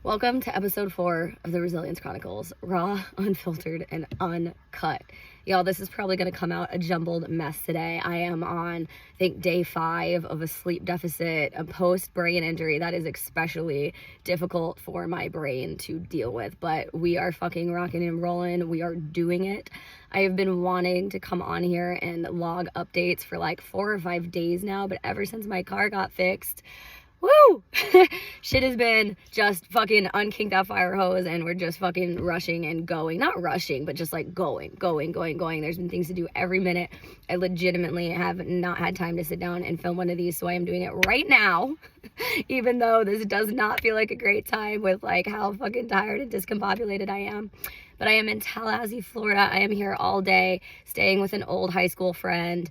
Welcome to episode 4 of the Resilience Chronicles, raw, unfiltered, and uncut. Y'all, this is probably going to come out a jumbled mess today. I am on, I think, day 5 of a sleep deficit, a post-brain injury that is especially difficult for my brain to deal with, but we are fucking rocking and rolling. We are doing it. I have been wanting to come on here and log updates for like 4 or 5 days now, but ever since my car got fixed, woo! Shit has been just fucking unkinked that fire hose, and we're just fucking rushing and going. Not rushing, but just like going. There's been things to do every minute. I legitimately have not had time to sit down and film one of these, so I am doing it right now, even though this does not feel like a great time with like how fucking tired and discombobulated I am. But I am in Tallahassee, Florida. I am here all day, staying with an old high school friend.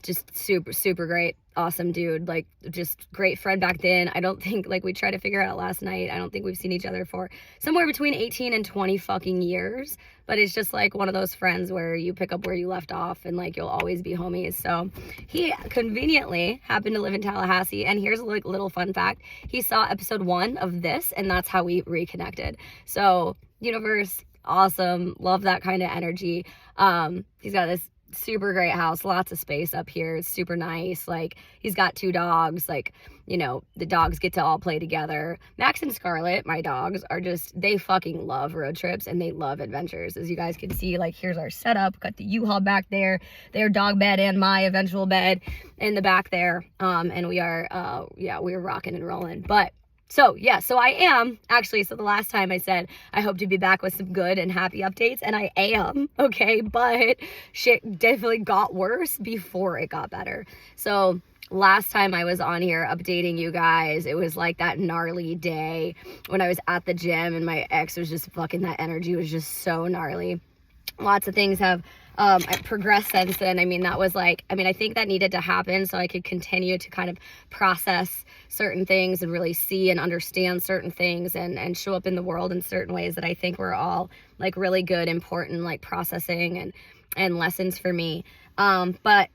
Just super great, awesome dude, like just great friend back then. I don't think, like, we tried to figure out last night, I don't think we've seen each other for somewhere between 18 and 20 fucking years, but it's just like one of those friends where you pick up where you left off and like you'll always be homies. So he conveniently happened to live in Tallahassee, and here's a like little fun fact: he saw episode 1 of this, and that's how we reconnected. So universe, awesome, love that kind of energy. He's got this super great house, lots of space up here. It's super nice. Like, he's got 2 dogs, like, you know, the dogs get to all play together. Max and Scarlet, my dogs, are just, they fucking love road trips and they love adventures. As you guys can see, like, here's our setup. Got the U-Haul back there, their dog bed and my eventual bed in the back there. And we are we're rocking and rolling. But so I am actually, so the last time I said I hope to be back with some good and happy updates, and I am, okay, but shit definitely got worse before it got better. So last time I was on here updating you guys, it was like that gnarly day when I was at the gym and my ex was just fucking, that energy was just so gnarly. Lots of things have progressed since then. I mean, that was like, I think that needed to happen so I could continue to kind of process certain things and really see and understand certain things and show up in the world in certain ways that I think were all like really good, important, like processing and lessons for me. But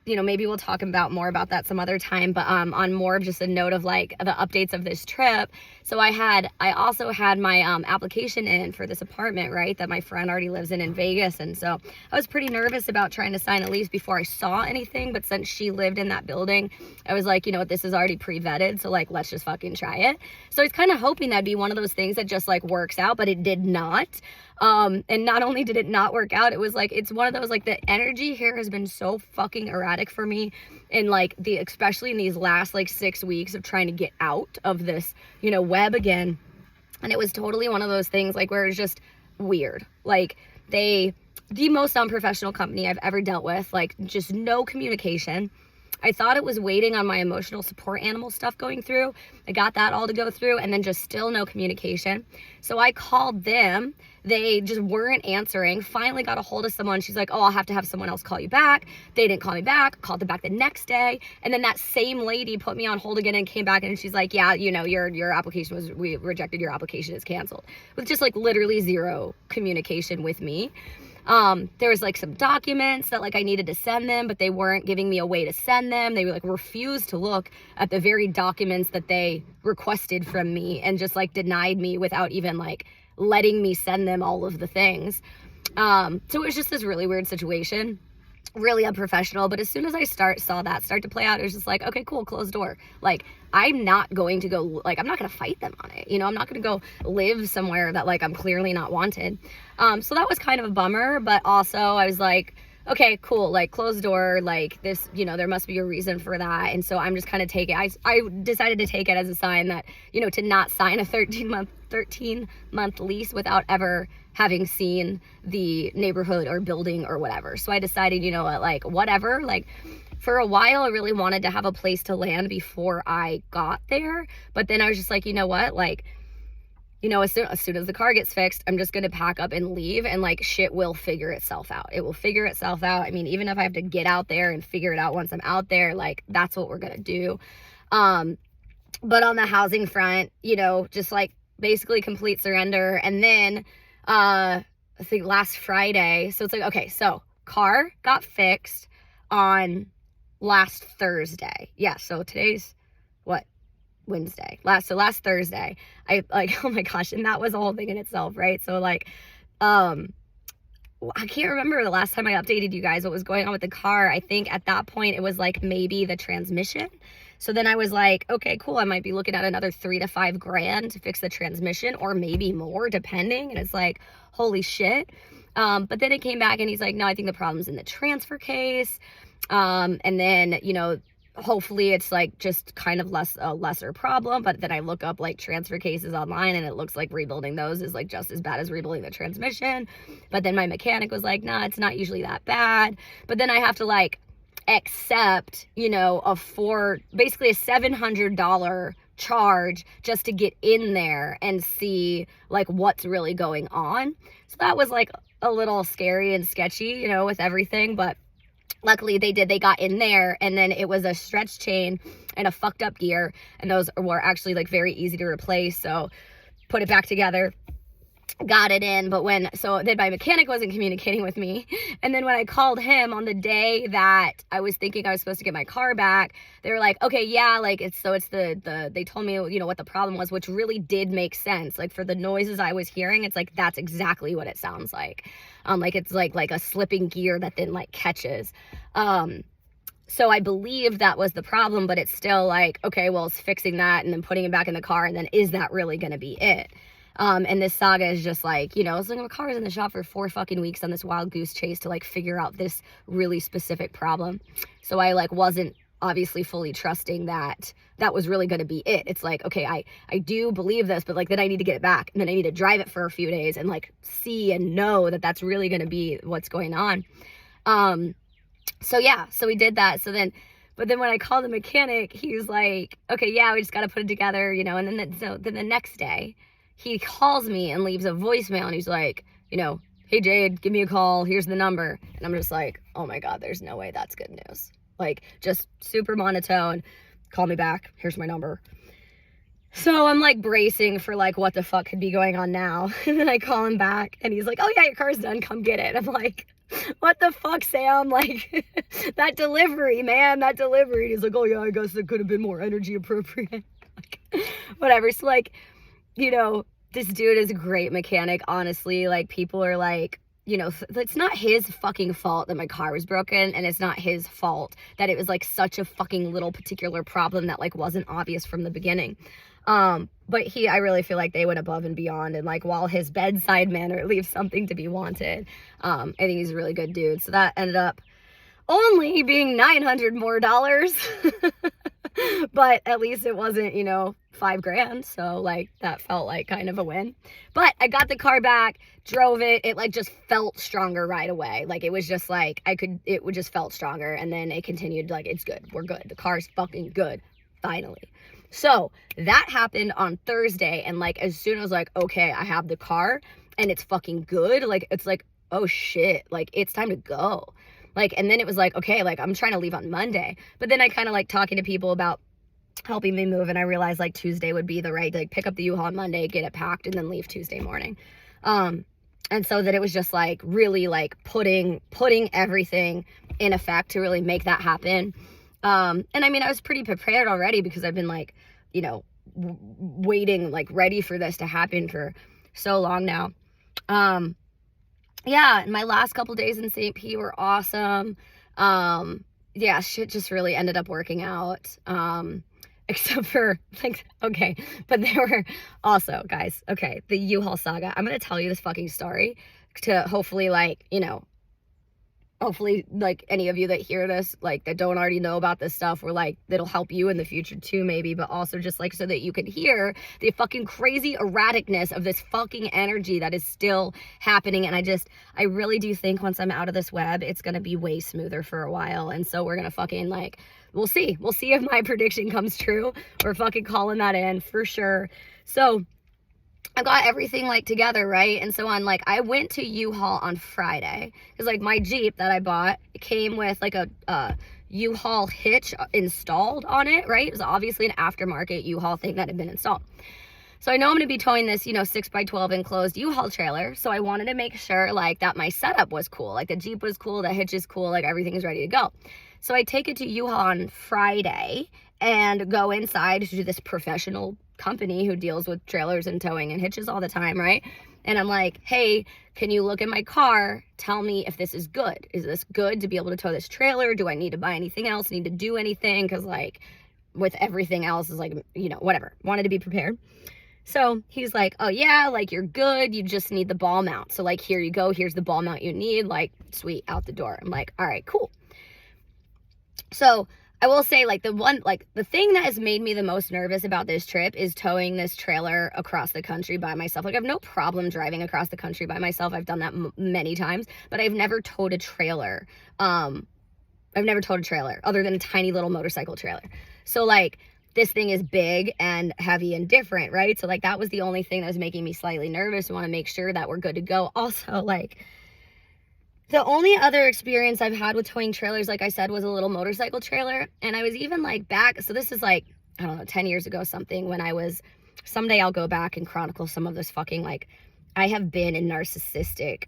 you know, maybe we'll talk about more about that some other time, but on more of just a note of like the updates of this trip. So I also had my application in for this apartment, right, that my friend already lives in Vegas. And so I was pretty nervous about trying to sign a lease before I saw anything, but since she lived in that building, I was like, you know what, this is already pre-vetted, so like, let's just fucking try it. So I was kind of hoping that'd be one of those things that just like works out, but it did not. And not only did it not work out, it was like, it's one of those, like, the energy here has been so fucking erratic for me, and like especially in these last like 6 weeks of trying to get out of this, you know, web again. And it was totally one of those things like where it's just weird. Like, the most unprofessional company I've ever dealt with, like, just no communication. I thought it was waiting on my emotional support animal stuff going through. I got that all to go through, and then just still no communication. So I called them. They just weren't answering. Finally got a hold of someone. She's like, oh, I'll have to have someone else call you back. They didn't call me back. Called them back the next day. And then that same lady put me on hold again and came back, and she's like, yeah, you know, your application was, we rejected your application, is canceled. With just like literally zero communication with me. There was like some documents that like I needed to send them, but they weren't giving me a way to send them. They like refused to look at the very documents that they requested from me, and just like denied me without even like letting me send them all of the things. So it was just this really weird situation, really unprofessional. But as soon as I saw that start to play out, it was just like, okay, cool, closed door. Like, I'm not going to go, like, I'm not going to fight them on it. You know, I'm not going to go live somewhere that like I'm clearly not wanted. So that was kind of a bummer, but also I was like, okay, cool, like, closed door, like, this, you know, there must be a reason for that. And so I'm just kind of I decided to take it as a sign that, you know, to not sign a 13-month lease without ever having seen the neighborhood or building or whatever. So I decided, you know what, like, whatever, like, for a while I really wanted to have a place to land before I got there. But then I was just like, you know what, like, you know, as soon as the car gets fixed, I'm just going to pack up and leave, and like, shit will figure itself out. It will figure itself out. I mean, even if I have to get out there and figure it out once I'm out there, like, that's what we're going to do. But on the housing front, you know, just like basically complete surrender. And then, I think last Friday, so it's like, okay, so car got fixed on last Thursday. Yeah. So today's what? last Thursday, I like, oh my gosh, and that was a whole thing in itself, right? So like, I can't remember the last time I updated you guys what was going on with the car. I think at that point it was like maybe the transmission. So then I was like, okay, cool. I might be looking at another $3 to $5 grand to fix the transmission, or maybe more, depending. And it's like, holy shit. But then it came back and he's like, no, I think the problem's in the transfer case. And then, you know, hopefully it's like just kind of a lesser problem. But then I look up like transfer cases online and it looks like rebuilding those is like just as bad as rebuilding the transmission. But then my mechanic was like, nah, it's not usually that bad. But then I have to like accept, you know, basically a $700 charge just to get in there and see like what's really going on. So that was like a little scary and sketchy, you know, with everything. But luckily they got in there, and then it was a stretch chain and a fucked up gear, and those were actually like very easy to replace. So put it back together, got it in. But then my mechanic wasn't communicating with me, and then when I called him on the day that I was thinking I was supposed to get my car back, they were like, okay, yeah, like it's they told me, you know, what the problem was, which really did make sense. Like for the noises I was hearing, it's like that's exactly what it sounds like. Like it's like a slipping gear that then like catches. So I believe that was the problem, but it's still like, okay, well, it's fixing that and then putting it back in the car, and then is that really going to be it? And this Saga is just like, you know, it's like my car was in the shop for 4 fucking weeks on this wild goose chase to like figure out this really specific problem. So I like wasn't obviously fully trusting that was really going to be it. It's like, okay, I do believe this, but like then I need to get it back, and then I need to drive it for a few days and like see and know that that's really going to be what's going on. So yeah, so we did that. But then when I called the mechanic, he was like, okay, yeah, we just got to put it together, you know. And then the next day he calls me and leaves a voicemail, and he's like, you know, hey Jade, give me a call, here's the number. And I'm just like, oh my God, there's no way that's good news. Like just super monotone, call me back, here's my number. So I'm like bracing for like what the fuck could be going on now. And then I call him back and he's like, oh yeah, your car's done, come get it. I'm like, what the fuck, Sam? Like that delivery, man, that delivery. He's like, oh yeah, I guess it could have been more energy appropriate. Like, whatever. So like, you know, this dude is a great mechanic, honestly. Like people are like, you know, it's not his fucking fault that my car was broken, and it's not his fault that it was like such a fucking little particular problem that like wasn't obvious from the beginning. But I really feel like they went above and beyond, and like while his bedside manner leaves something to be wanted, I think he's a really good dude. So that ended up only being $900 more, but at least it wasn't, you know, $5 grand. So like that felt like kind of a win. But I got the car back, drove it. It like just felt stronger right away. Like it was just like it would just felt stronger. And then it continued like, it's good. We're good. The car's fucking good. Finally. So that happened on Thursday. And like, as soon as I was like, okay, I have the car and it's fucking good. Like, it's like, oh shit, like it's time to go. Like, and then it was like, okay, like I'm trying to leave on Monday. But then I kind of like talking to people about helping me move, and I realized like Tuesday would be the right, like pick up the U-Haul on Monday, get it packed, and then leave Tuesday morning. And so that it was just like really like putting everything in effect to really make that happen. And I mean, I was pretty prepared already because I've been like, you know, waiting, like ready for this to happen for so long now. Yeah, my last couple days in St. Pete were awesome. Yeah, shit just really ended up working out. Except for like, okay, but there were also, guys, okay, the U-Haul saga. I'm going to tell you this fucking story to hopefully like, you know, hopefully like any of you that hear this, like that don't already know about this stuff, or like that'll help you in the future too, maybe, but also just like so that you can hear the fucking crazy erraticness of this fucking energy that is still happening. And I really do think once I'm out of this web, it's going to be way smoother for a while. And so we're going to fucking like, we'll see if my prediction comes true. We're fucking calling that in for sure. So I got everything like together, right? And so on, like, I went to U-Haul on Friday because like my Jeep that I bought, it came with like a U-Haul hitch installed on it, right? It was obviously an aftermarket U-Haul thing that had been installed. So I know I'm going to be towing this, you know, 6x12 enclosed U-Haul trailer. So I wanted to make sure like that my setup was cool. Like the Jeep was cool, the hitch is cool, like everything is ready to go. So I take it to U-Haul on Friday, and go inside to this professional company who deals with trailers and towing and hitches all the time, right? And I'm like, hey, can you look at my car? Tell me if this is good. Is this good to be able to tow this trailer? Do I need to buy anything else? Need to do anything? Because like with everything else is like, you know, whatever. Wanted to be prepared. So he's like, oh yeah, like you're good. You just need the ball mount. So like, here you go. Here's the ball mount you need. Like, sweet, out the door. I'm like, all right, cool. So I will say, like, the thing that has made me the most nervous about this trip is towing this trailer across the country by myself. Like, I have no problem driving across the country by myself. I've done that many times, but I've never towed a trailer. I've never towed a trailer other than a tiny little motorcycle trailer. So, like, this thing is big and heavy and different, right? So, like, that was the only thing that was making me slightly nervous. I want to make sure that we're good to go. Also, like, the only other experience I've had with towing trailers, like I said, was a little motorcycle trailer. And I was even like back, so this is like, I don't know, 10 years ago something, when I was, someday I'll go back and chronicle some of this fucking, like, I have been in narcissistic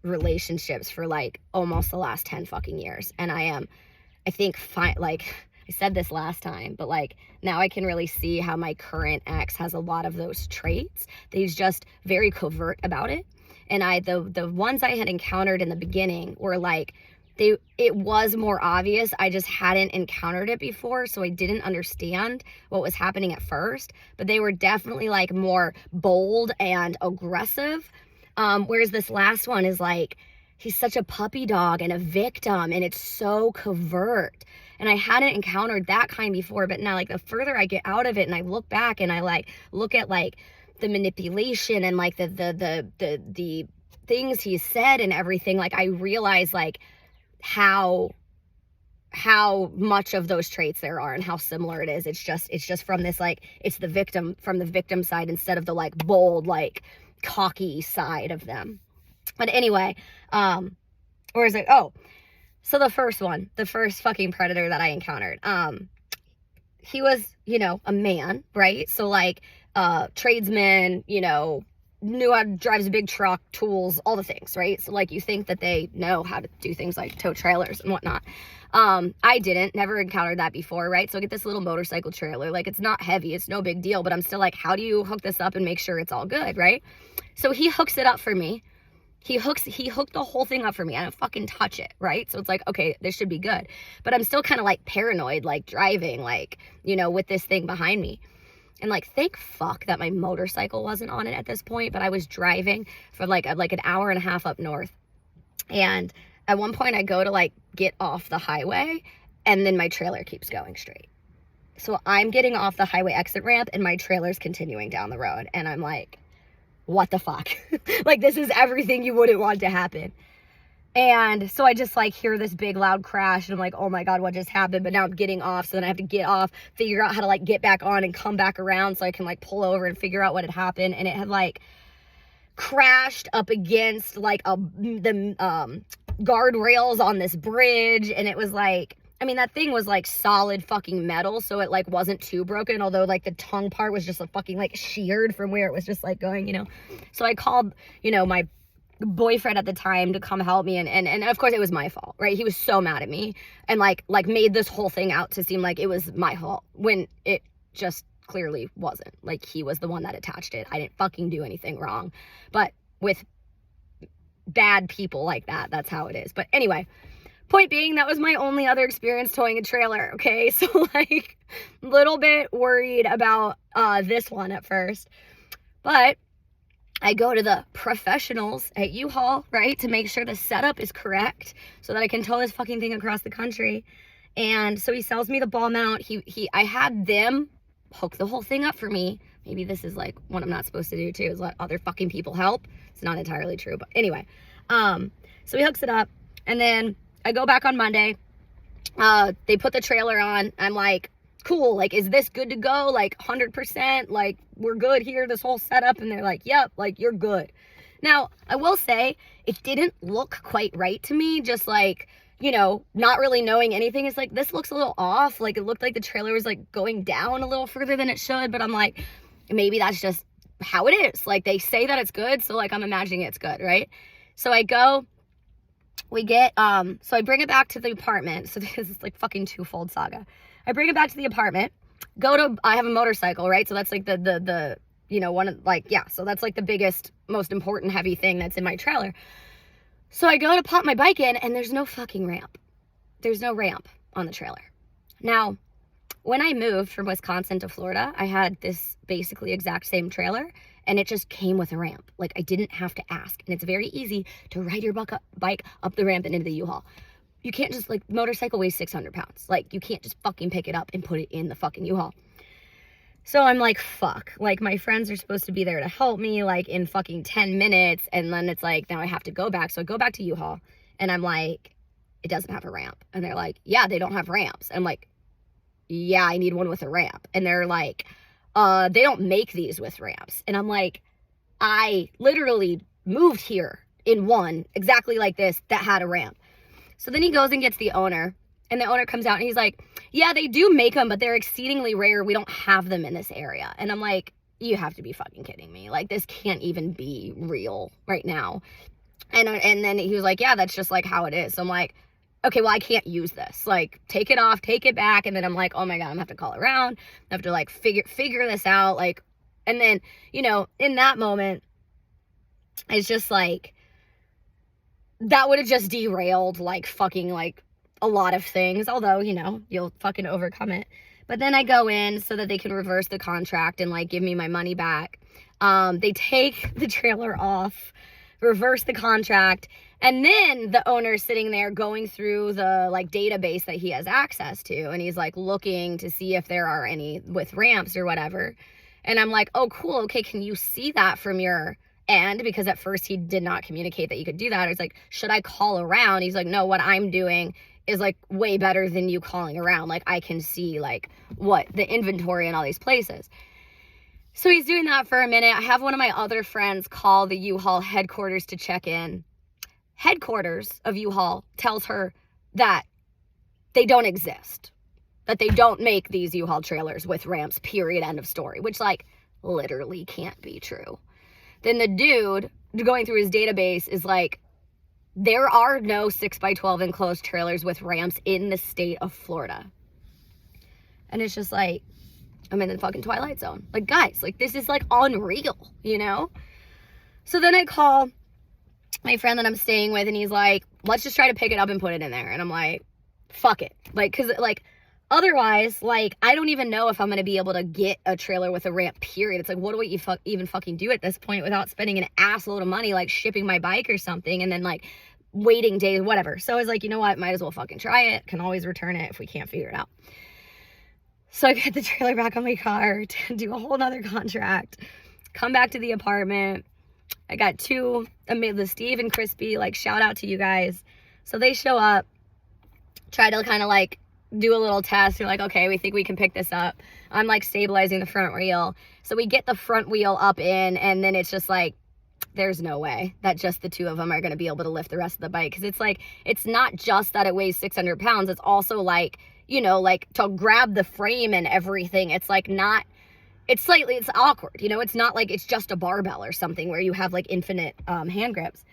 relationships for like almost the last 10 fucking years. And I think, like, I said this last time, but like now I can really see how my current ex has a lot of those traits. He's just very covert about it. And the ones I had encountered in the beginning were like, it was more obvious. I just hadn't encountered it before, so I didn't understand what was happening at first. But they were definitely like more bold and aggressive. Whereas this last one is like, he's such a puppy dog and a victim, and it's so covert. And I hadn't encountered that kind before, but now like the further I get out of it and I look back and I like look at like the manipulation and like the things he said and everything, like I realize like how much of those traits there are and how similar it is. It's just from this, like, it's the victim, from the victim side instead of the like bold, like cocky side of them. But anyway, or is it, oh, so the first fucking predator that I encountered, he was, you know, a man, right? So like, tradesman, you know, knew how to drive a big truck, tools, all the things, right? So like you think that they know how to do things like tow trailers and whatnot. I never encountered that before, right? So I get this little motorcycle trailer, like it's not heavy, it's no big deal, but I'm still like, how do you hook this up and make sure it's all good, right? So he hooks it up for me. He hooked the whole thing up for me. I don't fucking touch it, right? So it's like, okay, this should be good. But I'm still kind of like paranoid, like driving, like, you know, with this thing behind me. And like, thank fuck that my motorcycle wasn't on it at this point, but I was driving for like an hour and a half up north. And at one point I go to like get off the highway and then my trailer keeps going straight. So I'm getting off the highway exit ramp and my trailer's continuing down the road. And I'm like, what the fuck? Like, this is everything you wouldn't want to happen. And so I just like hear this big loud crash and I'm like, oh my God, what just happened? But now I'm getting off. So then I have to get off, figure out how to like get back on and come back around so I can like pull over and figure out what had happened. And it had like crashed up against like the guardrails on this bridge. And it was like, I mean, that thing was like solid fucking metal. So it like wasn't too broken, although like the tongue part was just a fucking like sheared from where it was just like going, you know? So I called, you know, my boyfriend at the time to come help me, and of course it was my fault, right? He was so mad at me and like made this whole thing out to seem like it was my fault when it just clearly wasn't. Like, he was the one that attached it. I didn't fucking do anything wrong. But with bad people like that, that's how it is. But anyway, point being, that was my only other experience towing a trailer, okay? So like a little bit worried about this one at first, but I go to the professionals at U-Haul, right, to make sure the setup is correct so that I can tow this fucking thing across the country. And so he sells me the ball mount. I had them hook the whole thing up for me. Maybe this is like what I'm not supposed to do too, is let other fucking people help. It's not entirely true, but anyway. So he hooks it up, and then I go back on Monday. They put the trailer on. I'm like, cool, like, is this good to go? Like 100%, like we're good here, this whole setup? And they're like, yep, like you're good. Now, I will say it didn't look quite right to me, just like, you know, not really knowing anything. It's like, this looks a little off. Like, it looked like the trailer was like going down a little further than it should, but I'm like, maybe that's just how it is. Like, they say that it's good, so like I'm imagining it's good, right? So I go, we get, so I bring it back to the apartment. So this is like fucking twofold saga. I bring it back to the apartment, I have a motorcycle, right? So that's like the you know, one of, like, yeah, so that's like the biggest, most important heavy thing that's in my trailer. So I go to pop my bike in, and there's no fucking ramp. There's no ramp on the trailer. Now, when I moved from Wisconsin to Florida, I had this basically exact same trailer, and it just came with a ramp. Like, I didn't have to ask, and it's very easy to ride your bike up the ramp and into the U-Haul. You can't just, like, motorcycle weighs 600 pounds. Like, you can't just fucking pick it up and put it in the fucking U-Haul. So I'm like, fuck, like, my friends are supposed to be there to help me, like, in fucking 10 minutes, and then it's like, now I have to go back. So I go back to U-Haul, and I'm like, it doesn't have a ramp. And they're like, yeah, they don't have ramps. And I'm like, yeah, I need one with a ramp. And they're like, they don't make these with ramps. And I'm like, I literally moved here in one exactly like this that had a ramp. So then he goes and gets the owner, and the owner comes out, and he's like, yeah, they do make them, but they're exceedingly rare. We don't have them in this area. And I'm like, you have to be fucking kidding me. Like, this can't even be real right now. And then he was like, yeah, that's just like how it is. So I'm like, okay, well, I can't use this. Like, take it off, take it back. And then I'm like, oh my God, I'm gonna have to call around. I have to, like, figure this out. Like, and then, you know, in that moment, it's just like, that would have just derailed, like, fucking, like, a lot of things. Although, you know, you'll fucking overcome it. But then I go in so that they can reverse the contract and, like, give me my money back. They take the trailer off, reverse the contract, and then the owner's sitting there going through the, like, database that he has access to, and he's, like, looking to see if there are any with ramps or whatever. And I'm like, oh, cool, okay, can you see that from your end? Because at first he did not communicate that you could do that. It's like, should I call around? He's like, no, what I'm doing is, like, way better than you calling around. Like, I can see, like, what the inventory in all these places. So he's doing that for a minute. I have one of my other friends call the U-Haul headquarters to check in. Headquarters of U-Haul tells her that they don't exist, that they don't make these U-Haul trailers with ramps, period, end of story, which, like, literally can't be true. Then the dude going through his database is like, there are no 6x12 enclosed trailers with ramps in the state of Florida. And it's just like, I'm in the fucking Twilight Zone. Like, guys, like, this is, like, unreal, you know? So then I call my friend that I'm staying with, and he's like, let's just try to pick it up and put it in there. And I'm like, fuck it. Like, because, like, otherwise, like, I don't even know if I'm going to be able to get a trailer with a ramp, period. It's like, what do we even fucking do at this point without spending an assload of money, like, shipping my bike or something, and then, like, waiting days, whatever. So I was like, you know what? Might as well fucking try it. Can always return it if we can't figure it out. So I get the trailer back on my car to do a whole nother contract, come back to the apartment. I got two, the Steve and Crispy, like, shout out to you guys. So they show up, try to kind of, like, do a little test. You're like, okay, we think we can pick this up. I'm, like, stabilizing the front wheel. So we get the front wheel up in, and then it's just like, there's no way that just the two of them are going to be able to lift the rest of the bike. Because it's like, it's not just that it weighs 600 pounds. It's also, like, you know, like, to grab the frame and everything. It's, like, not, it's awkward, you know? It's not like it's just a barbell or something where you have, like, infinite hand grips.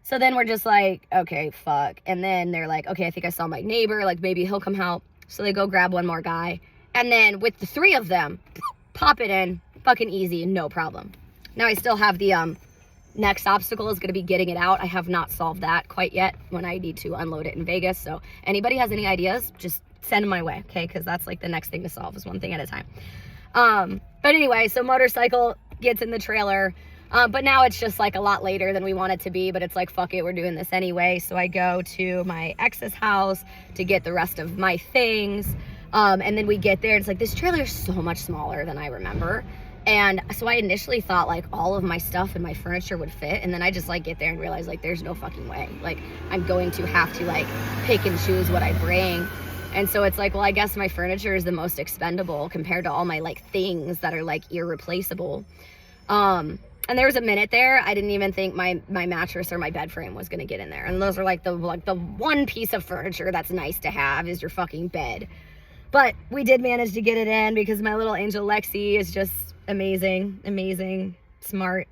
So then we're just like, okay, fuck. And then they're like, okay, I think I saw my neighbor. Like, maybe he'll come help. So they go grab one more guy. And then with the three of them, pop it in. Fucking easy, no problem. Now I still have the next obstacle is going to be getting it out. I have not solved that quite yet when I need to unload it in Vegas. So anybody has any ideas, just send them my way, okay? Because that's, like, the next thing to solve is one thing at a time. But anyway, so motorcycle gets in the trailer. But now it's just, like, a lot later than we want it to be. But it's like, fuck it, we're doing this anyway. So I go to my ex's house to get the rest of my things. And then we get there. And it's like, this trailer is so much smaller than I remember. And so I initially thought, like, all of my stuff and my furniture would fit. And then I just, like, get there and realize, like, there's no fucking way. Like, I'm going to have to, like, pick and choose what I bring. And so it's like, well, I guess my furniture is the most expendable compared to all my, like, things that are, like, irreplaceable. And there was a minute there, I didn't even think my mattress or my bed frame was going to get in there. And those are, like, the one piece of furniture that's nice to have is your fucking bed. But we did manage to get it in because my little angel Lexi is just amazing, smart,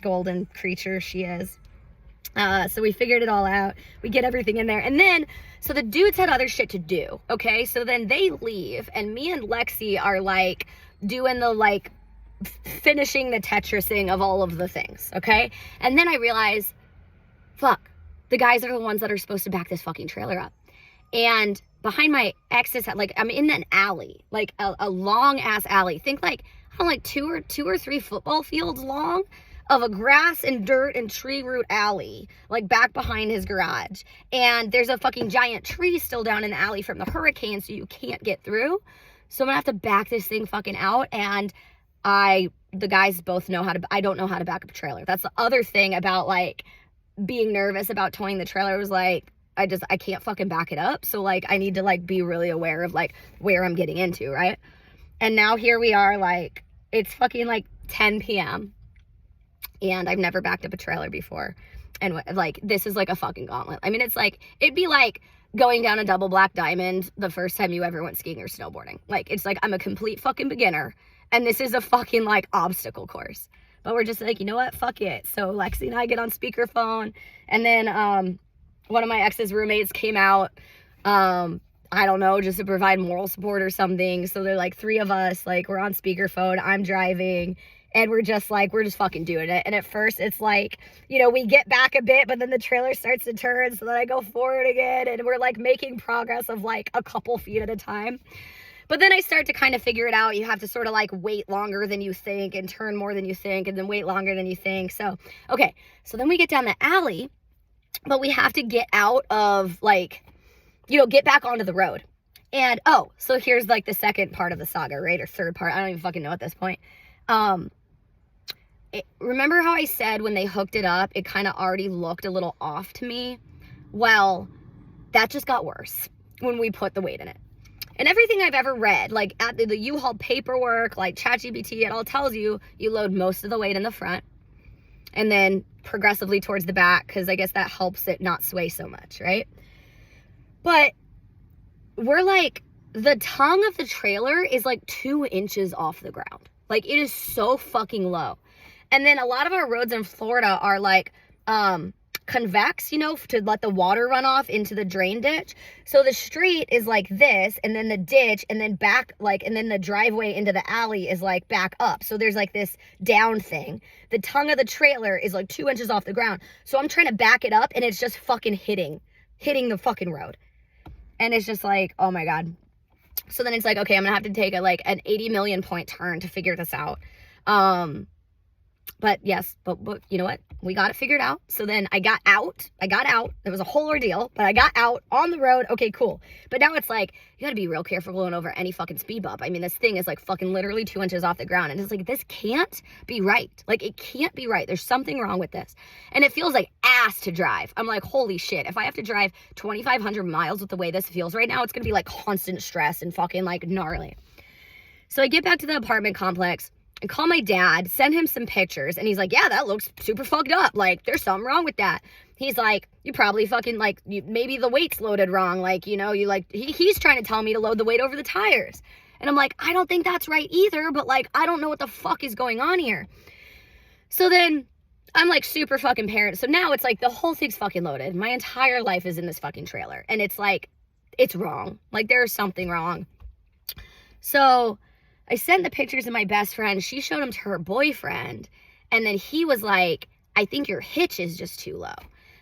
golden creature she is. So we figured it all out. We get everything in there. And then, so the dudes had other shit to do, okay? So then they leave, and me and Lexi are, like, doing the, like, finishing the Tetrising of all of the things, okay? And then I realize, fuck, the guys are the ones that are supposed to back this fucking trailer up. And behind my ex's, like, I'm in an alley, like a long ass alley. Think like, I don't know, like two or three football fields long of a grass and dirt and tree root alley, like back behind his garage. And there's a fucking giant tree still down in the alley from the hurricane, so you can't get through. So I'm gonna have to back this thing fucking out. And the guys both know how to, I don't know how to back up a trailer. That's the other thing about, like, being nervous about towing the trailer, was like, I can't fucking back it up. So, like, I need to, like, be really aware of, like, where I'm getting into, right? And now here we are, like, it's fucking, like, 10 p.m. and I've never backed up a trailer before. And, like, this is, like, a fucking gauntlet. I mean, it's, like, it'd be, like, going down a double black diamond the first time you ever went skiing or snowboarding. Like, it's, like, I'm a complete fucking beginner, and this is a fucking, like, obstacle course. But we're just, like, you know what? Fuck it. So Lexi and I get on speakerphone, and then, one of my ex's roommates came out, I don't know, just to provide moral support or something. So they're like, three of us, like, we're on speakerphone, I'm driving, and we're just fucking doing it. And at first it's like, you know, we get back a bit, but then the trailer starts to turn, so then I go forward again, and we're, like, making progress of, like, a couple feet at a time. But then I start to kind of figure it out. You have to sort of, like, wait longer than you think and turn more than you think and then wait longer than you think. So, okay, so then we get down the alley, but we have to get out of, like, you know, get back onto the road. And, oh, so here's, like, the second part of the saga, right? Or third part. I don't even fucking know at this point. Remember how I said when they hooked it up, it kind of already looked a little off to me? Well, that just got worse when we put the weight in it. And everything I've ever read, like, at the U-Haul paperwork, like ChatGPT, it all tells you, you load most of the weight in the front and then progressively towards the back, because I guess that helps it not sway so much, right? But we're, like, the tongue of the trailer is, like, 2 inches off the ground. Like, it is so fucking low. And then a lot of our roads in Florida are, like, convex, you know, to let the water run off into the drain ditch. So the street is like this, and then the ditch, and then back, like, and then the driveway into the alley is, like, back up. So there's, like, this down thing. The tongue of the trailer is, like, 2 inches off the ground. So I'm trying to back it up, and it's just fucking hitting the fucking road. And it's just like, oh my God. So then it's like, okay, I'm gonna have to take an 80 million point turn to figure this out. But yes, but you know what? We got it figured out. So then I got out. It was a whole ordeal, but I got out on the road. Okay, cool. But now it's like, you gotta be real careful going over any fucking speed bump. I mean, this thing is, like, fucking literally 2 inches off the ground. And it's like, this can't be right. Like, it can't be right. There's something wrong with this. And it feels like ass to drive. I'm like, holy shit. If I have to drive 2,500 miles with the way this feels right now, it's gonna be, like, constant stress and fucking, like, gnarly. So I get back to the apartment complex and call my dad, send him some pictures, and he's like, yeah, that looks super fucked up. Like, there's something wrong with that. He's like, you probably fucking, like, maybe the weight's loaded wrong. Like, you know, he's trying to tell me to load the weight over the tires. And I'm like, I don't think that's right either, but, like, I don't know what the fuck is going on here. So then I'm, like, super fucking paranoid. So now it's like the whole thing's fucking loaded. My entire life is in this fucking trailer. And it's like, it's wrong. Like, there's something wrong. So I sent the pictures to my best friend. She showed them to her boyfriend. And then he was like, I think your hitch is just too low.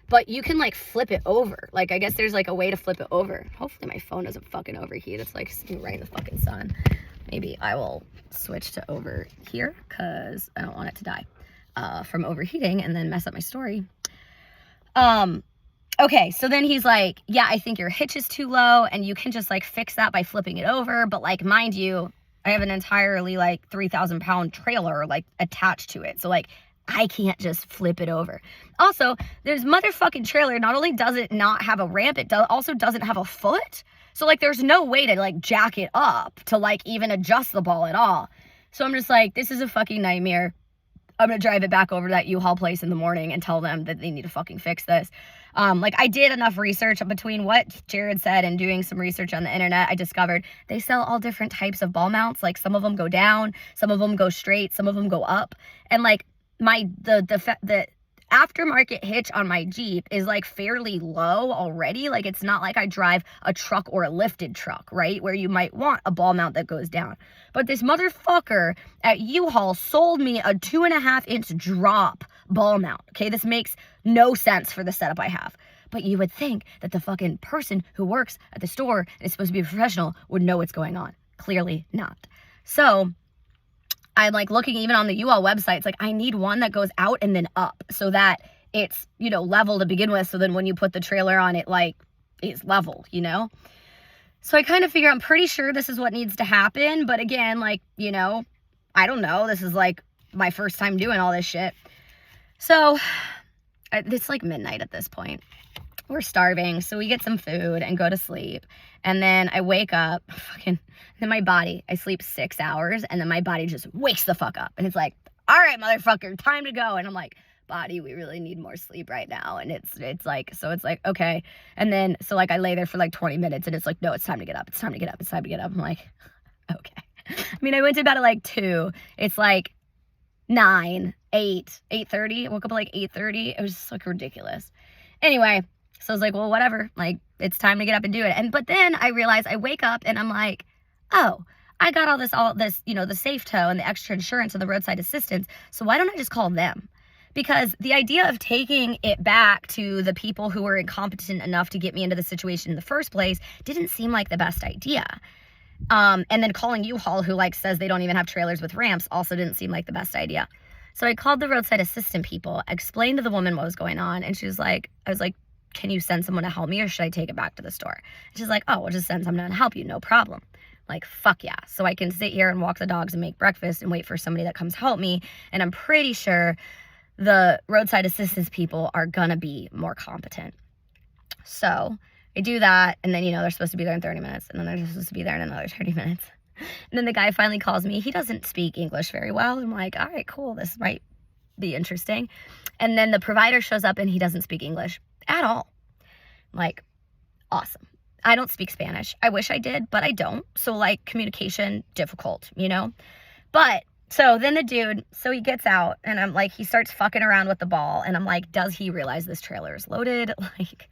But you can, like, flip it over. Like, I guess there's, like, a way to flip it over. Hopefully my phone doesn't fucking overheat. It's, like, sitting right in the fucking sun. Maybe I will switch to over here because I don't want it to die from overheating and then mess up my story. Okay, so then he's like, yeah, I think your hitch is too low and you can just, like, fix that by flipping it over. But, like, mind you, I have an entirely, like, 3,000 pound trailer, like, attached to it. So, like, I can't just flip it over. Also, there's motherfucking trailer. Not only does it not have a ramp, it also doesn't have a foot. So, like, there's no way to, like, jack it up to, like, even adjust the ball at all. So I'm just like, this is a fucking nightmare. I'm gonna drive it back over to that U-Haul place in the morning and tell them that they need to fucking fix this. Like, I did enough research between what Jared said and doing some research on the internet. I discovered they sell all different types of ball mounts. Like, some of them go down, some of them go straight, some of them go up. And, like, the aftermarket hitch on my Jeep is like fairly low already. Like it's not like I drive a truck or a lifted truck, right? Where you might want a ball mount that goes down. But this motherfucker at U-Haul sold me a 2.5-inch drop ball mount. Okay, this makes no sense for the setup I have. But you would think that the fucking person who works at the store and is supposed to be a professional would know what's going on. Clearly not. So I'm like looking even on the U-Haul website, it's like I need one that goes out and then up so that it's, you know, level to begin with. So then when you put the trailer on, it like is level, you know? So I kind of figure I'm pretty sure this is what needs to happen. But again, like, you know, I don't know. This is like my first time doing all this shit. So it's like midnight at this point. We're starving. So we get some food and go to sleep. And then I wake up, then my body, I sleep 6 hours and then my body just wakes the fuck up. And it's like, all right, motherfucker, time to go. And I'm like, body, we really need more sleep right now. And it's like, okay. And then, so like I lay there for like 20 minutes and it's like, no, it's time to get up. It's time to get up. It's time to get up. I'm like, okay. I mean, I went to bed at like 2. It's like 9, 8:30. I woke up at like 8:30. It was just like ridiculous. Anyway, so I was like, well, whatever. Like, it's time to get up and do it. But then I realized I wake up and I'm like, oh, I got all this, you know, the safe tow and the extra insurance and the roadside assistance. So why don't I just call them? Because the idea of taking it back to the people who were incompetent enough to get me into the situation in the first place didn't seem like the best idea. And then calling U-Haul, who like says they don't even have trailers with ramps, also didn't seem like the best idea. So I called the roadside assistant people, explained to the woman what was going on. And she was like, I was like, can you send someone to help me or should I take it back to the store? And she's like, oh, we'll just send someone to help you. No problem. Like, fuck yeah. So I can sit here and walk the dogs and make breakfast and wait for somebody that comes help me. And I'm pretty sure the roadside assistance people are gonna be more competent. So I do that. And then, you know, they're supposed to be there in 30 minutes. And then they're supposed to be there in another 30 minutes. And then the guy finally calls me. He doesn't speak English very well. I'm like, all right, cool. This might be interesting. And then the provider shows up and he doesn't speak English at all. Like, awesome. I don't speak Spanish. I wish I did, but I don't. So like communication, difficult, you know? But so then the dude, so he gets out and I'm like, he starts fucking around with the ball. And I'm like, does he realize this trailer is loaded? Like,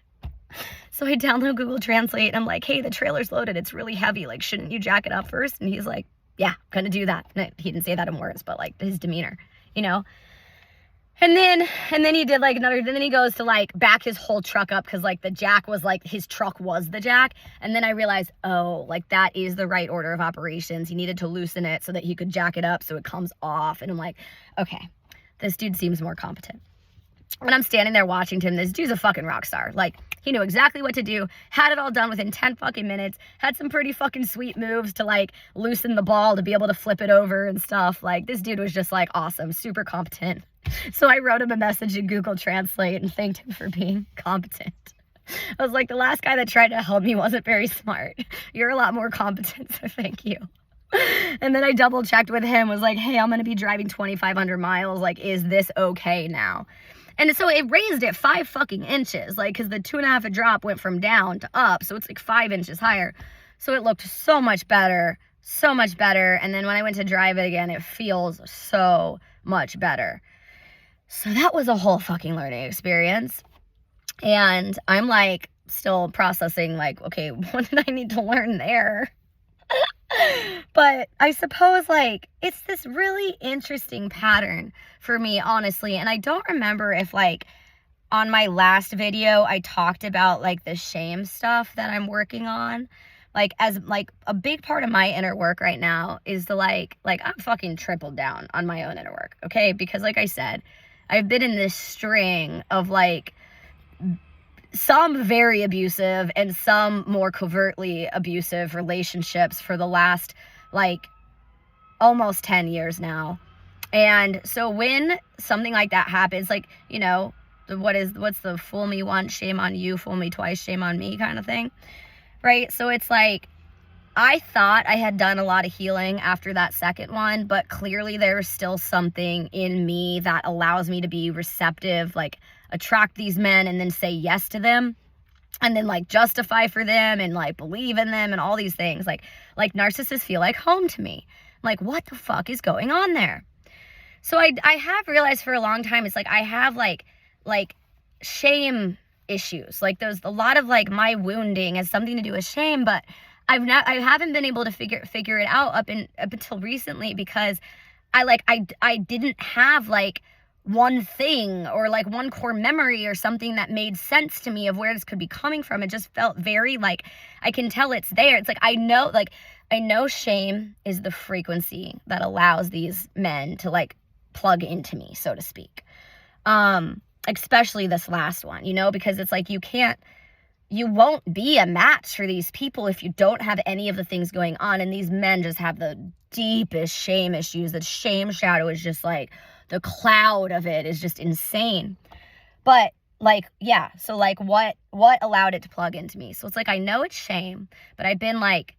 so I download Google Translate and I'm like, hey, the trailer's loaded. It's really heavy. Like, shouldn't you jack it up first? And he's like, yeah, gonna do that. And he didn't say that in words, but like his demeanor, you know? And then he did like another, then he goes to like back his whole truck up because like the jack was like, his truck was the jack. And then I realized, oh, like that is the right order of operations. He needed to loosen it so that he could jack it up so it comes off. And I'm like, okay, this dude seems more competent. When I'm standing there watching him, this dude's a fucking rock star. Like, he knew exactly what to do, had it all done within 10 fucking minutes, had some pretty fucking sweet moves to like loosen the ball to be able to flip it over and stuff. Like, this dude was just like awesome, super competent. So I wrote him a message in Google Translate and thanked him for being competent. I was like, the last guy that tried to help me wasn't very smart. You're a lot more competent, so thank you. And then I double checked with him, was like, hey, I'm going to be driving 2,500 miles. Like, is this okay now? And so it raised it 5 fucking inches, like, because the 2.5 drop went from down to up. So it's like 5 inches higher. So it looked so much better, so much better. And then when I went to drive it again, it feels so much better. So that was a whole fucking learning experience. And I'm like still processing like, okay, what did I need to learn there? But I suppose like it's this really interesting pattern for me, honestly. And I don't remember if like on my last video I talked about like the shame stuff that I'm working on. Like as like a big part of my inner work right now is the like I'm fucking tripled down on my own inner work, okay? Because like I said, I've been in this string of like some very abusive and some more covertly abusive relationships for the last like almost 10 years now. And so when something like that happens, like, you know, what's the fool me once, shame on you, fool me twice, shame on me kind of thing, right? So it's like, I thought I had done a lot of healing after that second one, but clearly there's still something in me that allows me to be receptive, like attract these men and then say yes to them and then like justify for them and like believe in them and all these things. Like narcissists feel like home to me. Like, what the fuck is going on there? So I have realized for a long time, it's like I have like like shame issues. Like there's a lot of like my wounding has something to do with shame, but I haven't been able to figure it out up until recently, because I didn't have like one thing or like one core memory or something that made sense to me of where this could be coming from. It just felt very like, I can tell it's there. It's like, I know shame is the frequency that allows these men to like plug into me, so to speak. Especially this last one, you know, because it's like, you won't be a match for these people if you don't have any of the things going on. And these men just have the deepest shame issues. The shame shadow is just like, the cloud of it is just insane. But like, yeah, so like what allowed it to plug into me? So it's like, I know it's shame, but I've been like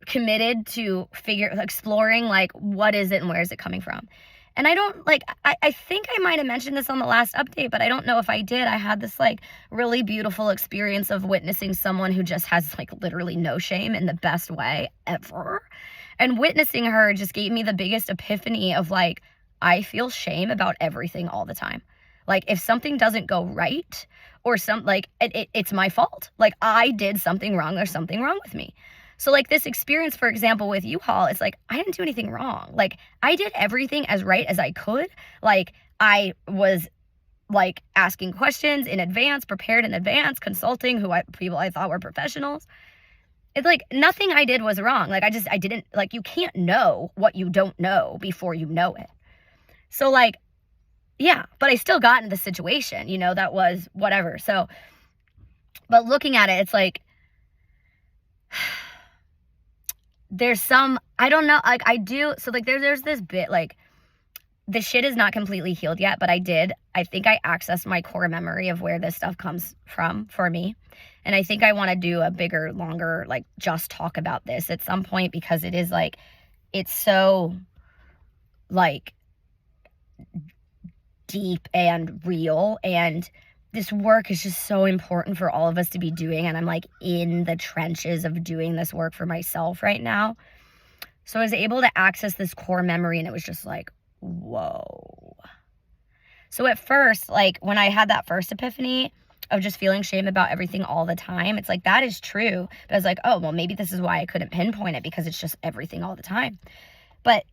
committed to exploring like, what is it and where is it coming from? And I don't like, I think I might have mentioned this on the last update, but I don't know if I did. I had this like really beautiful experience of witnessing someone who just has like literally no shame in the best way ever. And witnessing her just gave me the biggest epiphany of like, I feel shame about everything all the time. Like if something doesn't go right or it's my fault. Like I did something wrong. There's something wrong with me. So like this experience, for example, with U-Haul, it's like, I didn't do anything wrong. Like I did everything as right as I could. Like I was like asking questions in advance, prepared in advance, consulting people I thought were professionals. It's like nothing I did was wrong. Like I didn't, like, you can't know what you don't know before you know it. So like, yeah, but I still got in the situation, you know, that was whatever. So, but looking at it, it's like, there's some, I don't know, like I do. So like there's this bit, like the shit is not completely healed yet, but I think I accessed my core memory of where this stuff comes from for me. And I think I want to do a bigger, longer, like just talk about this at some point, because it is like, it's so like deep and real, and this work is just so important for all of us to be doing. And I'm like in the trenches of doing this work for myself right now. So I was able to access this core memory, and it was just like, whoa. So at first, like when I had that first epiphany of just feeling shame about everything all the time, it's like, that is true. But I was like, oh, well, maybe this is why I couldn't pinpoint it, because it's just everything all the time. But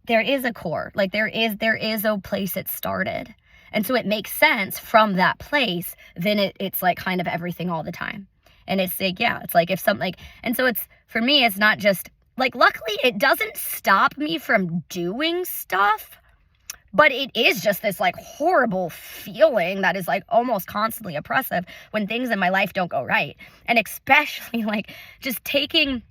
there is a core, like there is a place it started. And so it makes sense from that place, then it's like kind of everything all the time. And it's like, yeah, it's like if something like, and so it's, for me, it's not just like, luckily it doesn't stop me from doing stuff, but it is just this like horrible feeling that is like almost constantly oppressive when things in my life don't go right. And especially like just taking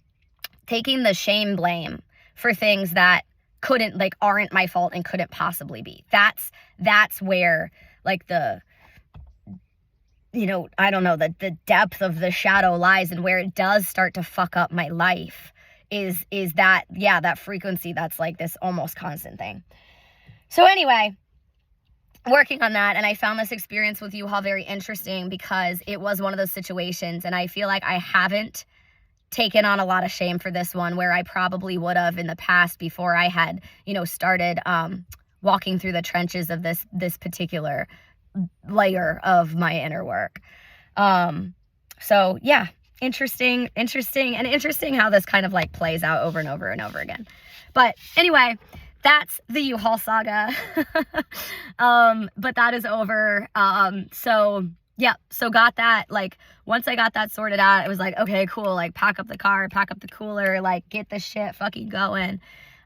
the shame blame for things that couldn't, like, aren't my fault and couldn't possibly be. That's where like the, you know, I don't know, the depth of the shadow lies, and where it does start to fuck up my life is that, yeah, that frequency that's like this almost constant thing. So anyway, working on that, and I found this experience with U-Haul very interesting, because it was one of those situations, and I feel like I haven't taken on a lot of shame for this one, where I probably would have in the past before I had, you know, started walking through the trenches of this particular layer of my inner work. So yeah, interesting how this kind of like plays out over and over and over again. But anyway, that's the U-Haul saga. But that is over. So yeah, so got that, like, once I got that sorted out, it was like, okay, cool, like, pack up the car, pack up the cooler, like, get this shit fucking going.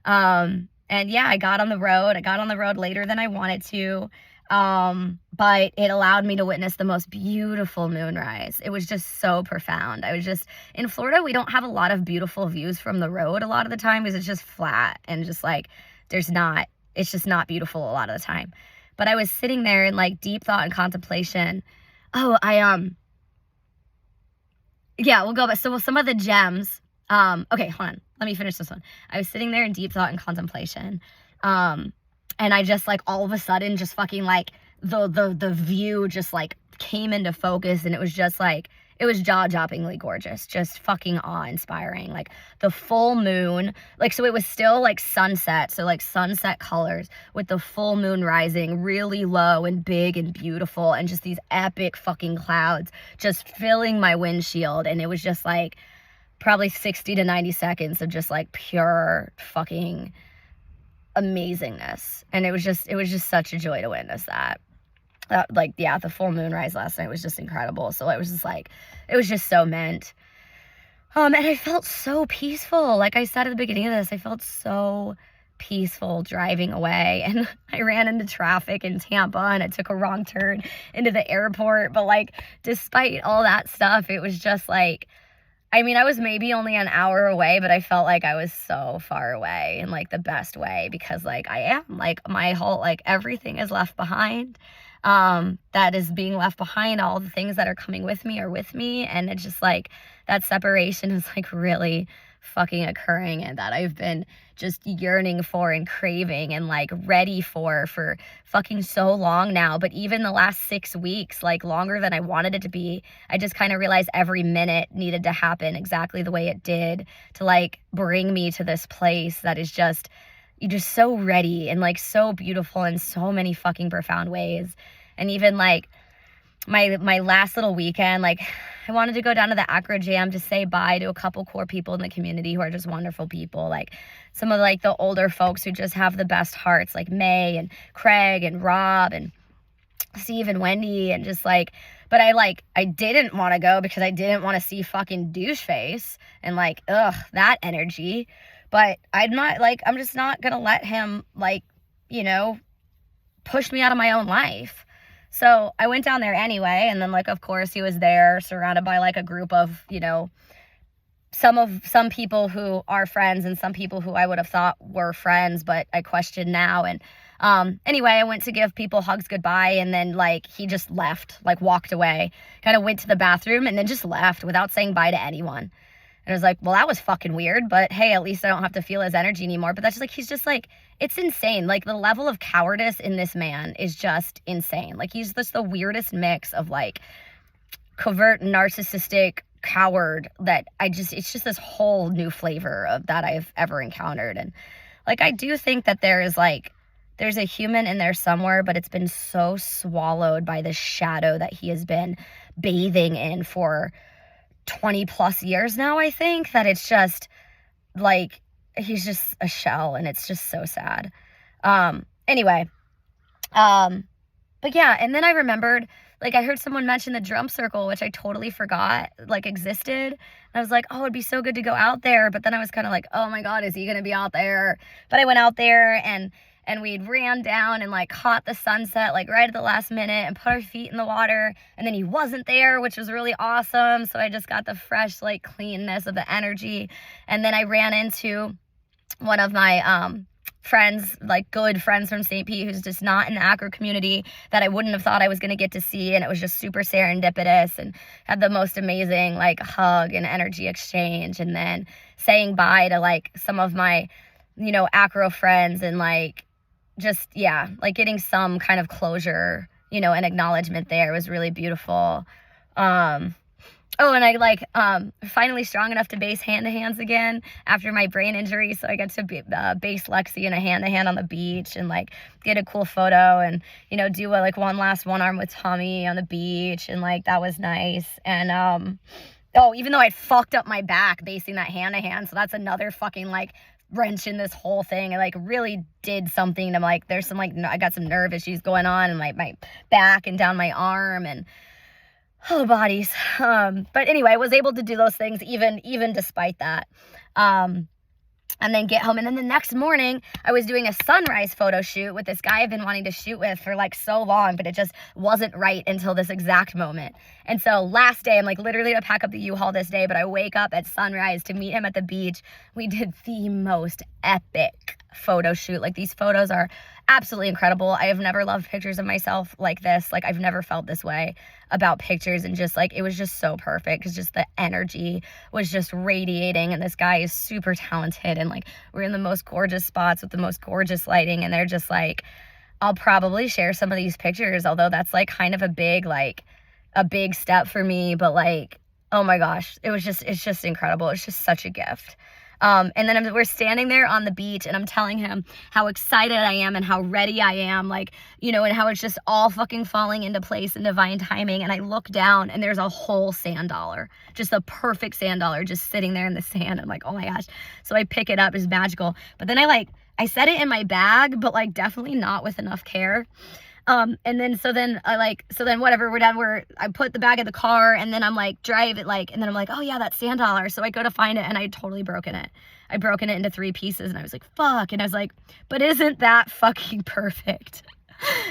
And yeah, I got on the road later than I wanted to, but it allowed me to witness the most beautiful moonrise. It was just so profound. In Florida, we don't have a lot of beautiful views from the road a lot of the time, because it's just flat, and just like, it's just not beautiful a lot of the time. But I was sitting there in like deep thought and contemplation. Oh, yeah, we'll go back. So some of the gems, okay, hold on. Let me finish this one. I was sitting there in deep thought and contemplation. And I just like, all of a sudden, just fucking like the view just like came into focus, and it was just like, it was jaw-droppingly gorgeous, just fucking awe-inspiring. Like the full moon, like, so it was still like sunset, so like sunset colors with the full moon rising really low and big and beautiful, and just these epic fucking clouds just filling my windshield. And it was just like probably 60 to 90 seconds of just like pure fucking amazingness. And it was just such a joy to witness that. Like, yeah, the full moonrise last night was just incredible. So it was just like, it was just so meant. And I felt so peaceful. Like I said at the beginning of this, I felt so peaceful driving away. And I ran into traffic in Tampa and I took a wrong turn into the airport. But like, despite all that stuff, it was just like, I mean, I was maybe only an hour away, but I felt like I was so far away in like the best way, because like I am, like my whole, like everything is left behind. That is being left behind. All the things that are coming with me are with me. And it's just like that separation is like really fucking occurring, and that I've been just yearning for and craving and like ready for fucking so long now. But even the last 6 weeks, like longer than I wanted it to be, I just kind of realized every minute needed to happen exactly the way it did to like bring me to this place that is just, you're just so ready and like so beautiful in so many fucking profound ways. And even like my last little weekend, like I wanted to go down to the Acro Jam to say bye to a couple core people in the community who are just wonderful people. Like some of like the older folks who just have the best hearts, like May and Craig and Rob and Steve and Wendy, and just like, but I didn't want to go because I didn't want to see fucking douche face and like, ugh, that energy. But I'm just not gonna let him like, you know, push me out of my own life. So I went down there anyway. And then like, of course he was there surrounded by like a group of, you know, some people who are friends and some people who I would have thought were friends, but I question now. And anyway, I went to give people hugs goodbye, and then like he just left, like walked away, kind of went to the bathroom and then just left without saying bye to anyone. And I was like, well, that was fucking weird, but hey, at least I don't have to feel his energy anymore. But that's just like, he's just like, it's insane. Like the level of cowardice in this man is just insane. Like he's just the weirdest mix of like covert, narcissistic coward that it's just this whole new flavor of that I've ever encountered. And like, I do think that there's a human in there somewhere, but it's been so swallowed by the shadow that he has been bathing in for 20 plus years now, I think, that it's just like he's just a shell, and it's just so sad. Anyway, but yeah, and then I remembered, like I heard someone mention the drum circle, which I totally forgot like existed. And I was like, oh, it'd be so good to go out there. But then I was kind of like, oh my God, is he gonna be out there? But I went out there and we ran down and like caught the sunset like right at the last minute and put our feet in the water. And then he wasn't there, which was really awesome. So I just got the fresh like cleanness of the energy. And then I ran into one of my friends, like good friends from St. Pete, who's just not in the acro community, that I wouldn't have thought I was going to get to see. And it was just super serendipitous, and had the most amazing like hug and energy exchange. And then saying bye to like some of my, you know, acro friends, and like just, yeah, like getting some kind of closure, you know, and acknowledgement there was really beautiful. Oh, and I like finally strong enough to base hand-to-hands again after my brain injury. So I got to base Lexi in a hand-to-hand on the beach, and like get a cool photo, and, you know, do like one last one-arm with Tommy on the beach. And like, that was nice. And oh, even though I fucked up my back basing that hand-to-hand, so that's another fucking like wrench in this whole thing. I like really did something to like, there's some like, I got some nerve issues going on in like my back and down my arm and whole bodies. But anyway, I was able to do those things even despite that. And then get home. And then the next morning, I was doing a sunrise photo shoot with this guy I've been wanting to shoot with for like so long, but it just wasn't right until this exact moment. And so last day, I'm like literally to pack up the U-Haul this day, but I wake up at sunrise to meet him at the beach. We did the most epic photo shoot. Like, these photos are absolutely incredible. I have never loved pictures of myself like this. Like, I've never felt this way about pictures, and just like, it was just so perfect because just the energy was just radiating. And this guy is super talented, and like, we're in the most gorgeous spots with the most gorgeous lighting. And they're just like, I'll probably share some of these pictures, although that's like kind of a big step for me. But like, Oh my gosh, it's just incredible. It's just such a gift. And then we're standing there on the beach, and I'm telling him how excited I am and how ready I am, like, you know, and how it's just all fucking falling into place in divine timing. And I look down, and there's a whole sand dollar, just a perfect sand dollar, just sitting there in the sand. I'm like, oh my gosh. So I pick it up, it's magical. But then I set it in my bag, but like definitely not with enough care. And then, so then whatever, we're done. I put the bag in the car, and then I'm like, drive it, like, and then I'm like, oh yeah, that's sand dollar. So I go to find it, and I had totally broken it. I broken it into 3 pieces, and I was like, fuck. And I was like, but isn't that fucking perfect?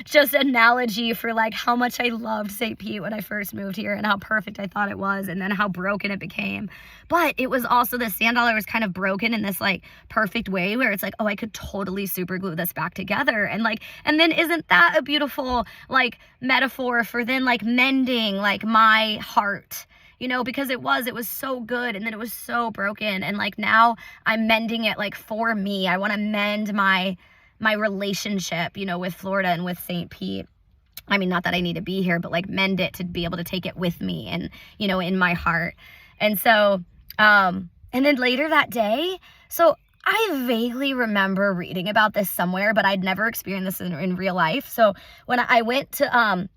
Just analogy for like how much I loved St. Pete when I first moved here, and how perfect I thought it was, and then how broken it became. But it was also, the sand dollar was kind of broken in this like perfect way where it's like, oh, I could totally super glue this back together. And like, and then isn't that a beautiful like metaphor for then like mending like my heart? You know, because it was so good, and then it was so broken, and like now I'm mending it like for me. I want to mend my relationship, you know, with Florida and with St. Pete. I mean, not that I need to be here, but like mend it to be able to take it with me and, you know, in my heart. And so, and then later that day, so I vaguely remember reading about this somewhere, but I'd never experienced this in real life. So when I went to,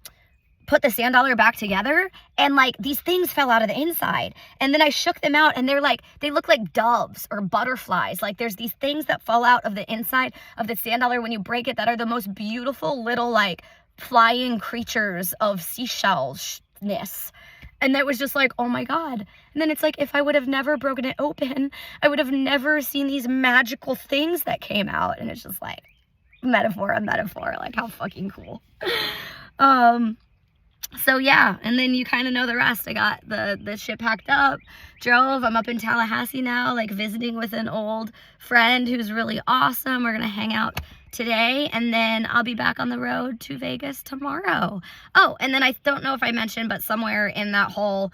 put the sand dollar back together, and like these things fell out of the inside, and then I shook them out, and they look like doves or butterflies. Like there's these things that fall out of the inside of the sand dollar when you break it that are the most beautiful little like flying creatures of seashellness. And that was just like, oh my God. And then it's like, if I would have never broken it open, I would have never seen these magical things that came out. And it's just like metaphor on metaphor, like how fucking cool. So yeah, and then you kind of know the rest. I got the shit packed up, drove. I'm up in Tallahassee now, like visiting with an old friend who's really awesome. We're gonna hang out today, and then I'll be back on the road to Vegas tomorrow. Oh, and then I don't know if I mentioned, but somewhere in that whole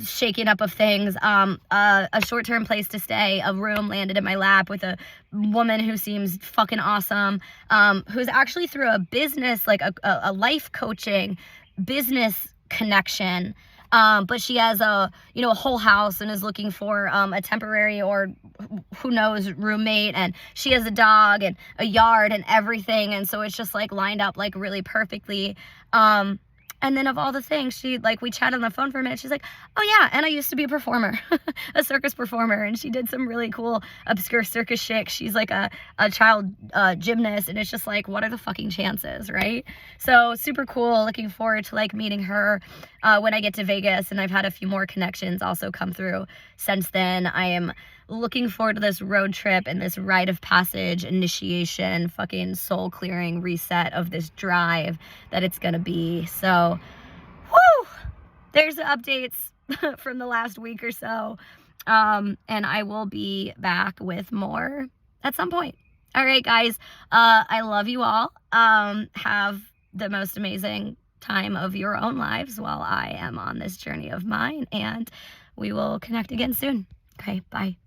shaking up of things, a short-term place to stay, a room landed in my lap with a woman who seems fucking awesome, who's actually through a business, like a life coaching business connection, but she has a whole house and is looking for a temporary, or who knows, roommate, and she has a dog and a yard and everything, and so it's just like lined up like really perfectly. And then of all the things, we chatted on the phone for a minute. She's like, oh yeah, and I used to be a performer, a circus performer. And she did some really cool, obscure circus shit. She's like a child gymnast. And it's just like, what are the fucking chances, right? So super cool. Looking forward to like meeting her when I get to Vegas. And I've had a few more connections also come through since then. I am looking forward to this road trip and this rite of passage, initiation, fucking soul clearing reset of this drive that it's gonna be. So, whoo! There's the updates from the last week or so. And I will be back with more at some point. All right, guys. I love you all. Have the most amazing time of your own lives while I am on this journey of mine, and we will connect again soon. Okay, bye.